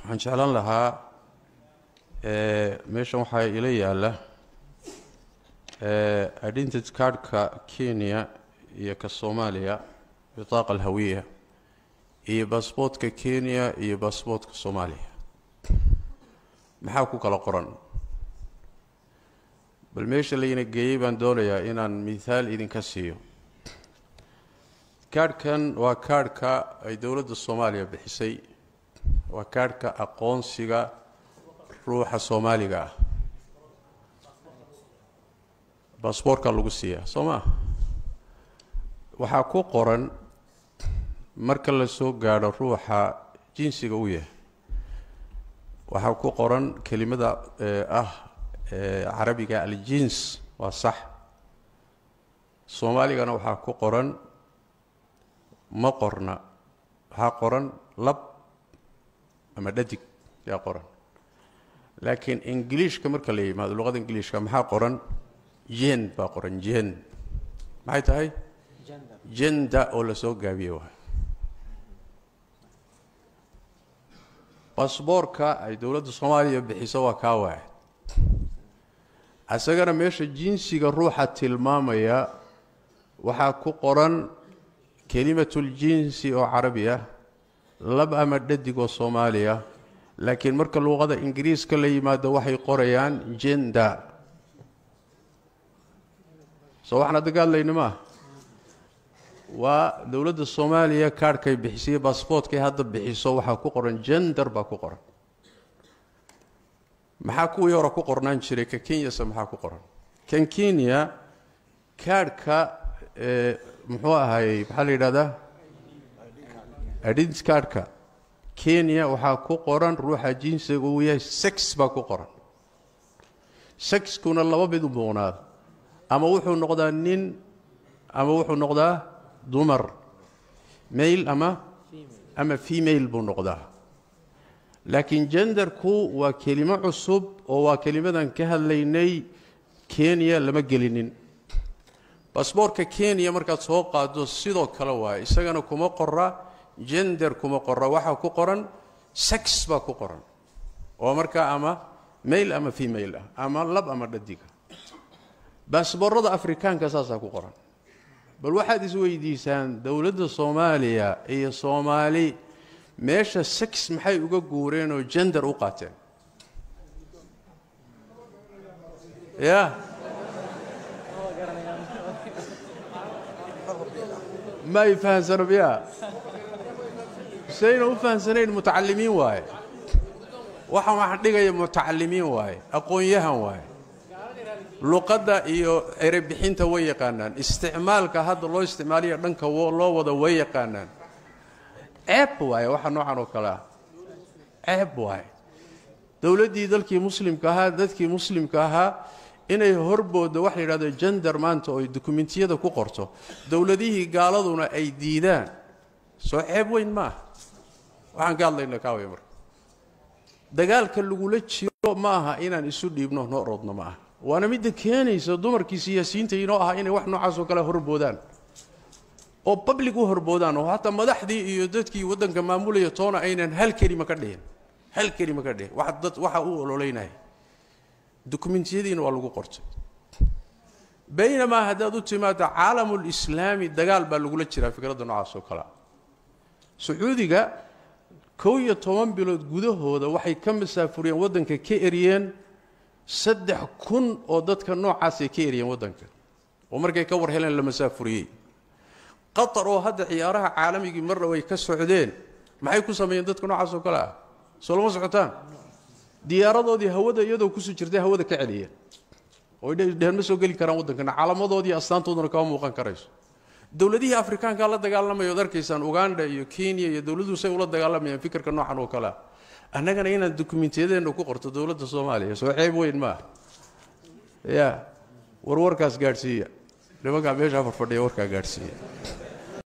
waxaan jeclaan lahaa meeshan waxaa ila yaala identity cardka Kenya iyo ka Soomaaliya bitaaqa alhawiya iyo passportka Kenya iyo passportka Soomaaliya maxaa ku kala qoran bal meesha la ina geeyay baan doonayaa inaan midaal idinka siiyo kaarkan waa kaarka ay dawladda Soomaaliya bixisay waa kaarka aqoonsiga ruuxa Soomaaliga ah baasaboorka lagu siiyaa Soomaa waxa ku qoran marka la soo gaaro ruuxa jinsiga uu yahay waxa ku qoran kelimada carabiga al-jins waa sax Soomaaligana waxa ku qoran ma qorna waxa qoran lab ama dhadig yaa qoran laakiin Englishka marka la yimaado luqada Englishka maxaa qoran jen baa qoran jen maxay tahay gender oo la soo gaabiyo baasaboorka ay dawladda Soomaaliya bixiso waa ka waay asagana meesha jinsiga ruuxa tilmaamaya waxa ku qoran kalimatul jinsi oo carabiya lab ama dhadig oo Soomaaliya laakiin marka luqada Ingiriiska la yimaado waxay qorayaan gender soo waxna dagaalayna waa dawladda Soomaaliya kaarkay bixisay baasaboortkay hadda bixiso waxa ku qoran gender baa ku qoran maxaa ku yara ku qornaan jiray ka Kenya maxaa ku qoran kan Kenya kaarka muxuu ahaayay maxaa la yiraahdaa identity cardka Kenya waxa ku qoran ruuxa jinsiga uu yahay sex baa ku qoran sex kuna laba mid u muuqnaad ama wuxuu noqdaa nin ama wuxuu noqdaa dumar male ama female buu noqdaa laakiin genderku waa kelimo cusub oo waa kelimadan ka hadlaynay Kenya lama gelinin baasaboorka Kenya markaad soo qaado sidoo kale waa isagana kuma qorra gender kuma qorra waxa ku qoran sex baa ku qoran oo marka ama male ama female ama lab ama dhadig baasaboorada Afrikaanka saasa ku qoran bal waxaad isweydiisaan dawladda Soomaaliya iyo Soomaali meesha sex maxay uga guureen oo gender u qaateen ما يفهمون بها سينا وفهمسنين متعلمين واي waxa dhigaya mutacallimiin waay aqoon-yahan waay luqadda iyo erebixinta way yaqaanaan isticmaalka hadda loo isticmaaliyo dhanka loo wada way yaqaanaan ceeb waay waxa noocan oo kala ceeb waay dawladdii dalkii muslimka ahaa dadkii muslimka ahaa inay horboodo wax la yiraahdo gender maanta oo dokumentiyada ku qorto dawladihii gaaladuna ay diidaan soo ceeb weyn ma waxaan ka hadlaynaa ka way marka dagaalka lagu la jiro ma aha inaan isu dhiibno nooroodna ma aha waana mid keenaysa dumarkii siyaasiyiinta inoo aha inay wax noocaas oo kale horboodaan oo public u horboodaan oo hatta madaxdii iyo dadkii wadanka maamulaya toona aynan hal kelima ka dhigin waxa uu ololeynay dokumentiyadiina waa lagu qortay baynama hadaad u timaado caalamul islaami dagaal baa lagu la jiraa fikradda noocaas oo kale Sacuudiga 12 bilood gudahooda waxay ka masaafuriyeen wadanka ka eriyeen 3,000 oo dadka noocaas ay ka eriyeen wadanka oo markay ka war heleen la masaafuriyay qatar oo hadda ciyaaraha caalamiga marna way ka socdeen maxay ku sameeyeen dadka noocaas oo kale soo lama socotaan diyaaradoodii hawada iyadoo ku soo jirtay hawada ka celiyeen oo dheerma soo gali karaan wadankana calaamadoodii astaantooduna ka muuqan karayso dawladihii Afrikaanka la dagaalamay oo darkaysan Uganda iyo Kenya iyo dawladuhu say ula dagaalamayaan fikirka noocan oo kale annagana inaan dokumentiyadeena ku qorto dawladda Soomaaliya soo ceeb weyn ma warkaas gaarsiiya nimanka meesha fadhiya warka gaarsiiya